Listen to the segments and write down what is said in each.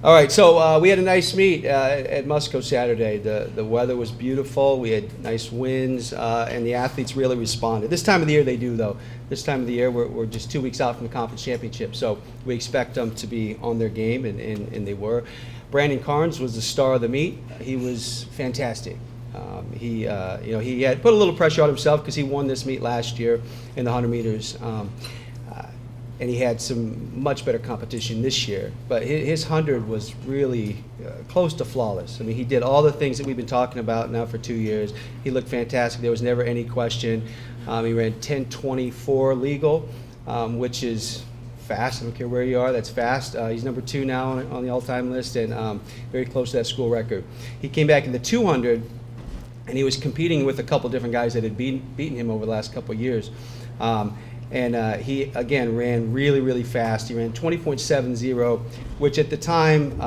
All right, so we had a nice meet at Musco Saturday. The weather was beautiful. We had nice winds, and the athletes really responded. This time of the year they do, though. This time of the year we're just 2 weeks out from the conference championship, so we expect them to be on their game, and they were. Brandon Carnes was the star of the meet. He was fantastic. He had put a little pressure on himself because he won this meet last year in the 100 meters. And he had some much better competition this year. But his 100 was really close to flawless. I mean, he did all the things that we've been talking about now for 2 years. He looked fantastic. There was never any question. He ran 10:24 legal, which is fast. I don't care where you are, that's fast. He's number 2 now on the all-time list, and very close to that school record. He came back in the 200, and he was competing with a couple different guys that had beaten him over the last couple of years. And he, again, ran really, really fast. He ran 20.70, which at the time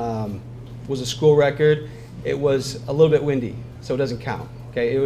was a school record. It was a little bit windy, so it doesn't count. Okay, there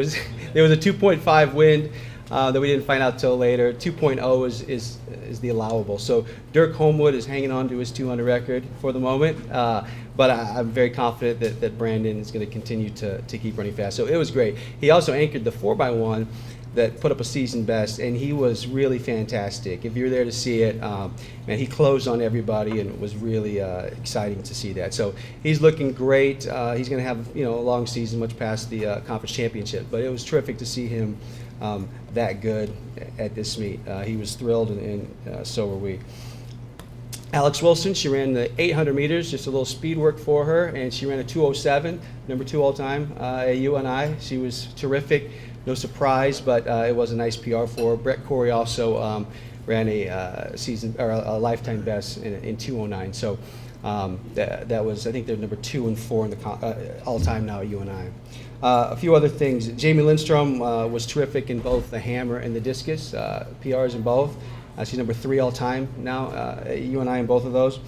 was a 2.5 wind that we didn't find out till later. 2.0 is the allowable. So Dirk Homewood is hanging on to his 200 record for the moment, but I'm very confident that Brandon is going to continue to keep running fast. So it was great. He also anchored the 4x1 that put up a season best, and he was really fantastic. If you're there to see it, man, he closed on everybody, and it was really exciting to see that. So he's looking great. He's going to have a long season, much past the conference championship. But it was terrific to see him that good at this meet. He was thrilled, and so were we. Alex Wilson, she ran the 800 meters, just a little speed work for her, and she ran a 2:07, number 2 all time at UNI. She was terrific. No surprise, but it was a nice PR for her. Brett Corey also ran a season or a lifetime best in 2:09. So that was, I think they're number 2 and 4 in the all time now at UNI. A few other things. Jamie Lindstrom was terrific in both the hammer and the discus, PRs in both. She's number 3 all time now at UNI in both of those.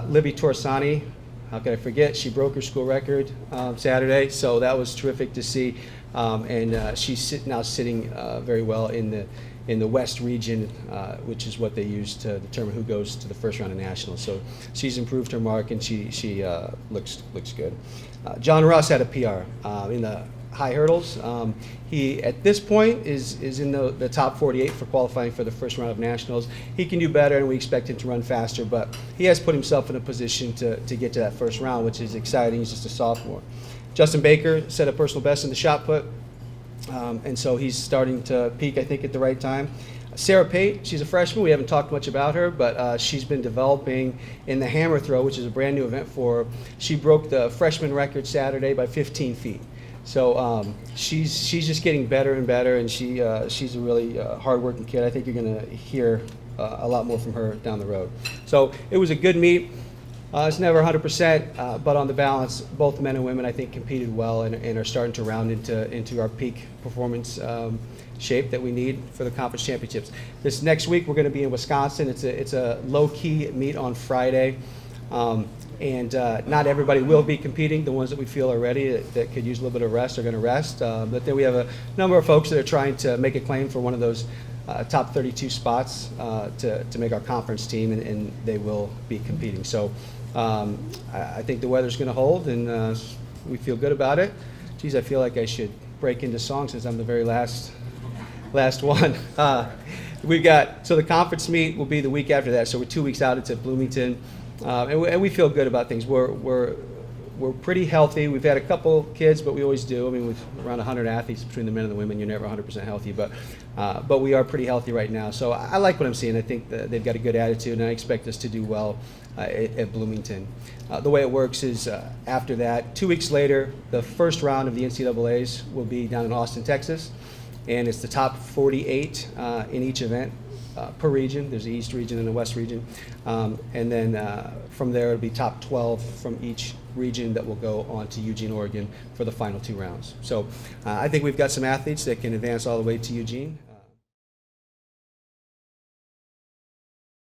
Libby Torresani, how could I forget? She broke her school record Saturday, so that was terrific to see. And she's now sitting very well in the West region, which is what they use to determine who goes to the first round of nationals. So she's improved her mark, and she looks good. John Russ had a PR in the high hurdles. He at this point is in the top 48 for qualifying for the first round of nationals. He can do better, and we expect him to run faster, but he has put himself in a position to get to that first round, which is exciting. He's just a sophomore. Justin Baker set a personal best in the shot put, and so he's starting to peak, I think, at the right time. Sarah Pate, she's a freshman. We haven't talked much about her, but she's been developing in the hammer throw, which is a brand new event for her. She broke the freshman record Saturday by 15 feet. So she's just getting better and better, and she's a really hard-working kid. I think you're going to hear a lot more from her down the road. So it was a good meet. It's never 100%, but on the balance, both men and women, I think, competed well and are starting to round into our peak performance shape that we need for the conference championships. This next week, we're going to be in Wisconsin. It's a low-key meet on Friday, and not everybody will be competing. The ones that we feel are ready that could use a little bit of rest are going to rest. But then we have a number of folks that are trying to make a claim for one of those top 32 spots to make our conference team, and they will be competing. So I think the weather's going to hold, and we feel good about it. Geez, I feel like I should break into song since I'm the very last one. So the conference meet will be the week after that. So we're 2 weeks out. It's at Bloomington, and we feel good about things. We're pretty healthy. We've had a couple kids, but we always do. I mean, we've around 100 athletes between the men and the women. You're never 100% healthy, but we are pretty healthy right now. So I like what I'm seeing. I think that they've got a good attitude, and I expect us to do well at Bloomington. The way it works is after that, 2 weeks later, the first round of the NCAAs will be down in Austin, Texas, and it's the top 48 in each event. Per region. There's the East region and the West region. And then from there, it'll be top 12 from each region that will go on to Eugene, Oregon for the final 2 rounds. So I think we've got some athletes that can advance all the way to Eugene.